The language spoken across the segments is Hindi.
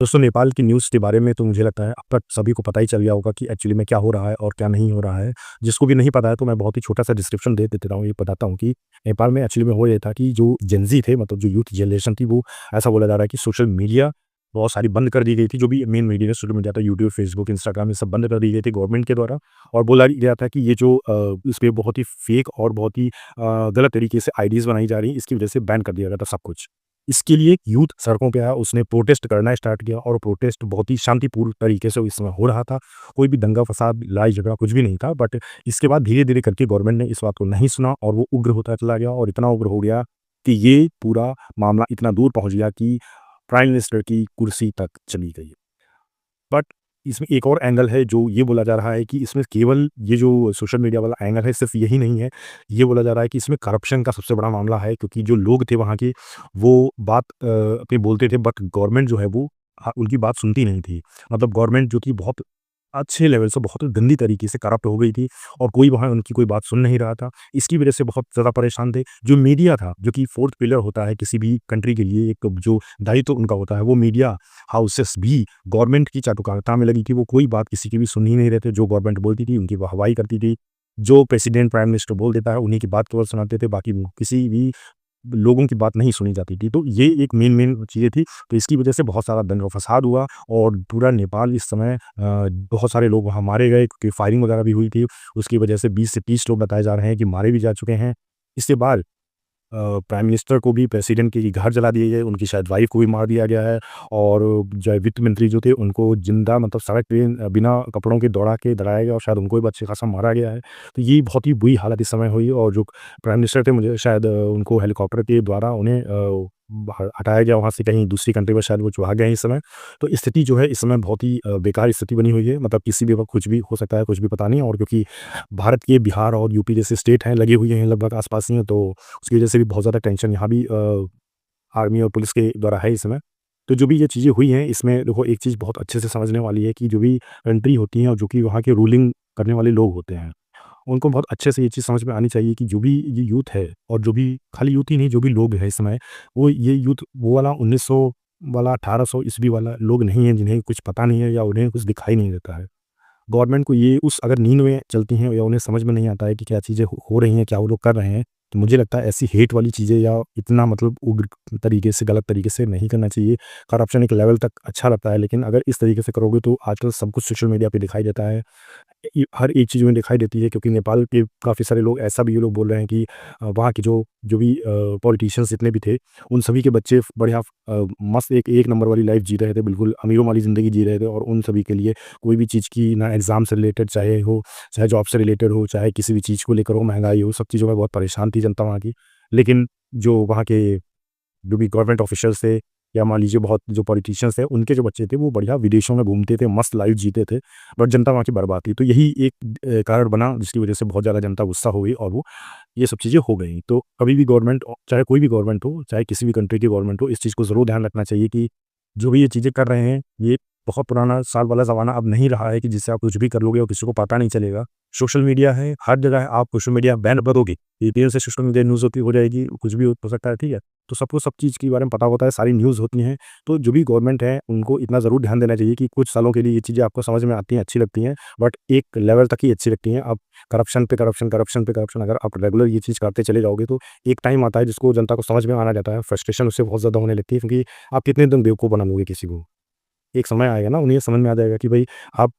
दोस्तों, नेपाल की न्यूज़ के बारे में तो मुझे लगता है अब तक सभी को पता ही चल गया होगा कि एक्चुअली में क्या हो रहा है और क्या नहीं हो रहा है। जिसको भी नहीं पता है तो मैं बहुत ही छोटा-सा डिस्क्रिप्शन दे देता हूँ, ये बताता हूँ कि नेपाल में एक्चुअली में हो ये था कि जो जेन ज़ी थे, मतलब जो यूथ जनरेशन थी, वो ऐसा बोला जा रहा है कि सोशल मीडिया बहुत सारी बंद कर दी गई थी। जो भी मेन मीडिया सोशल मीडिया था, यूट्यूब, फेसबुक, इंस्टाग्राम, ये सब बंद कर दी गई थी गवर्नमेंट के द्वारा। और बोला गया था कि ये जो इस पे बहुत ही फेक और बहुत ही गलत तरीके से आईडीज़ बनाई जा रही हैं, इसकी वजह से बैन कर दिया गया था सब कुछ। इसके लिए एक यूथ सड़कों पे आया, उसने प्रोटेस्ट करना स्टार्ट किया और प्रोटेस्ट बहुत ही शांतिपूर्ण तरीके से इस समय हो रहा था। कोई भी दंगा फसाद, लड़ाई झगड़ा कुछ भी नहीं था। बट इसके बाद धीरे-धीरे करके गवर्नमेंट ने इस बात को नहीं सुना और वो उग्र होता चला गया और इतना उग्र हो गया कि ये पूरा मामला इतना दूर पहुँच गया कि प्राइम मिनिस्टर की कुर्सी तक चली गई। बट इसमें एक और एंगल है जो ये बोला जा रहा है कि इसमें केवल ये जो सोशल मीडिया वाला एंगल है सिर्फ़ यही नहीं है। ये बोला जा रहा है कि इसमें करप्शन का सबसे बड़ा मामला है, क्योंकि जो लोग थे वहाँ के, वो बात अपनी बोलते थे, बट गवर्नमेंट जो है वो उनकी बात सुनती नहीं थी। मतलब गवर्नमेंट जो थी बहुत अच्छे लेवल से, बहुत गंदी तरीके से करप्ट हो गई थी और कोई वहाँ उनकी कोई बात सुन नहीं रहा था। इसकी वजह से बहुत ज़्यादा परेशान थे। जो मीडिया था, जो कि फोर्थ पिलर होता है किसी भी कंट्री के लिए, एक जो दायित्व उनका होता है, वो मीडिया हाउसेस भी गवर्नमेंट की चाटुकारिता में लगी थी। वो कोई बात किसी की भी सुन ही नहीं रहे थे। जो गवर्नमेंट बोलती थी उनकी वाहवाही करती थी। जो प्रेसिडेंट, प्राइम मिनिस्टर बोल देता है उन्हीं की बात केवल सुनाते थे, बाकी किसी भी लोगों की बात नहीं सुनी जाती थी। तो ये एक मेन चीज़ें थी। तो इसकी वजह से बहुत सारा दंगा-फ़साद हुआ और पूरा नेपाल इस समय बहुत सारे लोग वहाँ मारे गए, क्योंकि फायरिंग वगैरह भी हुई थी। उसकी वजह से 20 से 30 लोग बताए जा रहे हैं कि मारे भी जा चुके हैं। इसके बाद प्राइम मिनिस्टर को भी, प्रेसिडेंट के घर जला दिए गए, उनकी शायद वाइफ़ को भी मार दिया गया है और जो वित्त मंत्री जो थे उनको ज़िंदा, मतलब सड़क पे बिना कपड़ों के दौड़ा के दड़ाया गया और शायद उनको भी अच्छे खासा मारा गया है। तो ये बहुत ही बुरी हालत इस समय हुई और जो प्राइम मिनिस्टर थे, मुझे शायद उनको हेलीकॉप्टर के द्वारा उन्हें हटाया गया वहाँ से, कहीं दूसरी कंट्री में शायद वो चुहा गए हैं इस समय। तो स्थिति जो है इस समय बहुत ही बेकार स्थिति बनी हुई है। मतलब किसी भी वक़्त कुछ भी हो सकता है, कुछ भी पता नहीं। और क्योंकि भारत के बिहार और यूपी जैसे स्टेट हैं, लगे हुए हैं लगभग आस-पास ही हैं, तो उसकी वजह से भी बहुत ज़्यादा टेंशन यहाँ भी आर्मी और पुलिस के द्वारा है इस समय। तो जो भी ये चीज़ें हुई हैं, इसमें देखो एक चीज़ बहुत अच्छे से समझने वाली है कि जो भी कंट्री होती है और जो कि वहाँ के रूलिंग करने वाले लोग होते हैं, उनको बहुत अच्छे से ये चीज़ समझ में आनी चाहिए कि जो भी ये यूथ है और जो भी खाली यूथ ही नहीं, जो भी लोग हैं इस समय, वो ये यूथ वो वाला 1900 वाला, 1800 ईस्वी वाला लोग नहीं है जिन्हें कुछ पता नहीं है या उन्हें कुछ दिखाई नहीं देता है। गवर्नमेंट को ये उस अगर नींद में चलती हैं या उन्हें समझ में नहीं आता है कि क्या चीज़ें हो रही हैं, क्या वो लोग कर रहे हैं, तो मुझे लगता है ऐसी हेट वाली चीज़ें या इतना मतलब उग्र तरीके से, गलत तरीके से नहीं करना चाहिए। करप्शन एक लेवल तक अच्छा लगता है, लेकिन अगर इस तरीके से करोगे तो आजकल सब कुछ सोशल मीडिया पे दिखाई देता है। हर एक चीज़ में दिखाई देती है, क्योंकि नेपाल के काफ़ी सारे लोग ऐसा भी ये लोग बोल रहे हैं कि वहाँ के जो जो भी पॉलिटिशियंस जितने भी थे, उन सभी के बच्चे बढ़िया मस्त एक नंबर वाली लाइफ़ जी रहे थे, बिल्कुल अमीरों वाली ज़िंदगी जी रहे थे और उन सभी के लिए कोई भी चीज़ की, ना एग्ज़ाम से रिलेटेड चाहे हो, चाहे जॉब से रिलेटेड हो, चाहे किसी भी चीज़ को लेकर हो, महँगाई हो, सब चीज़ों में बहुत परेशान थी जनता वहाँ की। लेकिन जो वहाँ के जो भी गवर्नमेंट ऑफिशियल्स थे या मान लीजिए बहुत जो पॉलिटिशियंस थे, उनके जो बच्चे थे वो बढ़िया विदेशों में घूमते थे, मस्त लाइफ़ जीते थे, बट जनता वहाँ की बर्बाद थी। तो यही एक कारण बना जिसकी वज़ह से बहुत ज़्यादा जनता गुस्सा हो गई और वो ये सब चीज़ें हो गई। तो कभी भी गवर्नमेंट, चाहे कोई भी गवर्नमेंट हो, चाहे किसी भी कंट्री की गवर्नमेंट हो, इस चीज़ को ज़रूर ध्यान रखना चाहिए कि जो भी ये चीज़ें कर रहे हैं, ये बहुत पुराना साल वाला ज़माना अब नहीं रहा है कि जिससे आप कुछ भी कर लोगे और किसी को पता नहीं चलेगा। सोशल मीडिया है, हर जगह है, आप सोशल मीडिया बैन करोगे, VPN से सोशल मीडिया न्यूज़ होती हो जाएगी, कुछ भी हो सकता है, ठीक है? तो सबको सब चीज़ के बारे में पता होता है, सारी न्यूज़ होती हैं। तो जो भी गवर्नमेंट है, उनको इतना ज़रूर ध्यान देना चाहिए कि कुछ सालों के लिए ये चीज़ें आपको समझ में आती हैं, अच्छी लगती हैं, बट एक लेवल तक ही अच्छी लगती हैं। अब करप्शन पे करप्शन, करप्शन पे करप्शन, अगर आप रेगुलर ये चीज़ करते चले जाओगे, तो एक टाइम आता है जिसको जनता को समझ में आना जाता है, फ्रस्ट्रेशन उससे बहुत ज़्यादा होने लगती है, क्योंकि आप कितने दिन बेवकूफ़ बना लोगे किसी को। एक समय आएगा ना, उन्हें समझ में आ जाएगा कि भई आप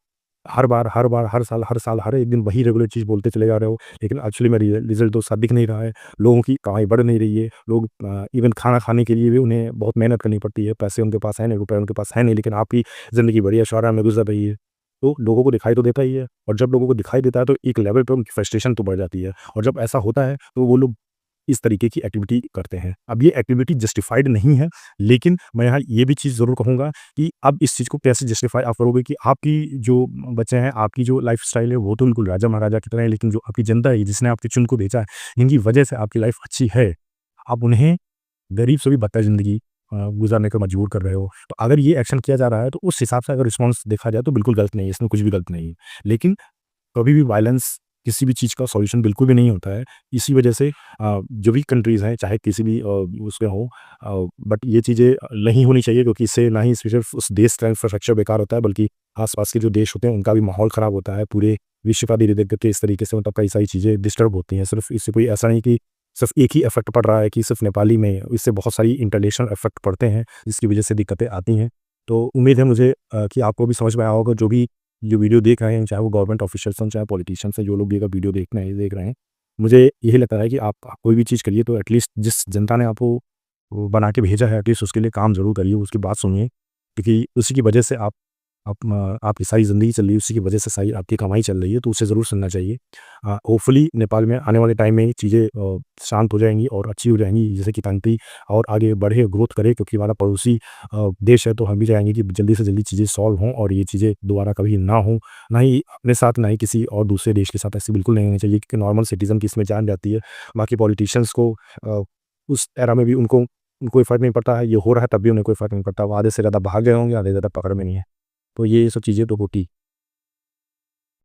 हर बार, हर साल, हर एक दिन वही रेगुलर चीज़ बोलते चले जा रहे हो, लेकिन एक्चुअली में रिज़ल्ट तो साथ दिख नहीं रहा है। लोगों की कमाई बढ़ नहीं रही है। लोग इवन खाना खाने के लिए भी उन्हें बहुत मेहनत करनी पड़ती है। पैसे उनके पास है नहीं, रुपए उनके पास है नहीं, लेकिन आपकी ज़िंदगी बढ़िया शौरा में गुज़र रही है। तो लोगों को दिखाई तो देता ही है, और जब लोगों को दिखाई देता है तो एक लेवल पे उनकी फ्रस्ट्रेशन तो बढ़ जाती है, और जब ऐसा होता है तो वो लोग इस तरीके की एक्टिविटी करते हैं। अब ये एक्टिविटी जस्टिफाइड नहीं है, लेकिन मैं यहाँ ये भी चीज़ ज़रूर कहूँगा कि अब इस चीज़ को कैसे जस्टिफाई आप करोगे कि आपकी जो बच्चे हैं, आपकी जो लाइफ़स्टाइल है, वो तो बिल्कुल राजा-महाराजा की तरह है, लेकिन जो आपकी जनता है, जिसने आपके चुन को बेचा है, इनकी वजह से आपकी लाइफ़ अच्छी है। आप उन्हें गरीब से भी बदतर ज़िंदगी गुज़ारने को मजबूर कर रहे हो। तो अगर ये एक्शन किया जा रहा है, तो उस हिसाब से अगर रिस्पॉन्स देखा जाए तो बिल्कुल गलत नहीं है, इसमें कुछ भी गलत नहीं है। लेकिन कभी भी वायलेंस किसी भी चीज़ का सॉल्यूशन बिल्कुल भी नहीं होता है। इसी वजह से जो भी कंट्रीज़ हैं, चाहे किसी भी उसमें हो, बट ये चीज़ें नहीं होनी चाहिए, क्योंकि इससे ना ही सिर्फ़ उस देश का इंफ्रास्ट्रक्चर बेकार होता है, बल्कि आस-पास के जो देश होते हैं, उनका भी माहौल ख़राब होता है। पूरे विश्व का धीरे-धीरे करके इस तरीके से मतलब कई सारी चीज़ें डिस्टर्ब होती हैं। सिर्फ़ इससे कोई ऐसा नहीं कि सिर्फ़ एक ही इफ़ेक्ट पड़ रहा है कि सिर्फ़ नेपाली में, इससे बहुत सारी इंटरनेशनल इफ़ेक्ट पड़ते हैं, जिसकी वजह से दिक्कतें आती हैं। तो उम्मीद है मुझे कि आपको भी समझ में आया होगा, जो वीडियो देख रहे हैं, चाहे वो गवर्नमेंट ऑफ़िशियल्स हों, चाहे पॉलिटिशियंस हैं, जो लोग भी अगर वीडियो देख रहे हैं, मुझे यही लगता है कि आप कोई भी चीज़ करिए तो एटलीस्ट जिस जनता ने आपको वो बना के भेजा है, एटलीस्ट उसके लिए काम ज़रूर करिए, उसकी बात सुनिए, क्योंकि उसी की वजह से आपकी सारी ज़िंदगी चल रही है, उसी की वजह से सारी आपकी कमाई चल रही है, तो उसे ज़रूर सुनना चाहिए। होपफुली नेपाल में आने वाले टाइम में ये चीज़ें शांत हो जाएँगी और अच्छी हो जाएँगी, जैसे कि कंट्री और आगे बढ़े, ग्रोथ करे, क्योंकि हमारा पड़ोसी देश है, तो हम भी चाहेंगे कि जल्दी से जल्दी चीज़ें सॉल्व हों और ये चीज़ें दोबारा कभी ना हों। ना ही अपने साथ, ना ही किसी और दूसरे देश के साथ ऐसे बिल्कुल नहीं होनी चाहिए, क्योंकि नॉर्मल सिटीज़न की इसमें जान जाती है। बाकी पॉलिटिशियंस को उस एरा में भी उनको कोई फ़र्क नहीं पड़ता है, ये हो रहा है तब भी उन्हें कोई फ़र्क नहीं पड़ता। वो आधे से ज़्यादा भाग गए होंगे, आधे से ज़्यादा पकड़ में नहीं है। तो ये सब चीज़ें तो होती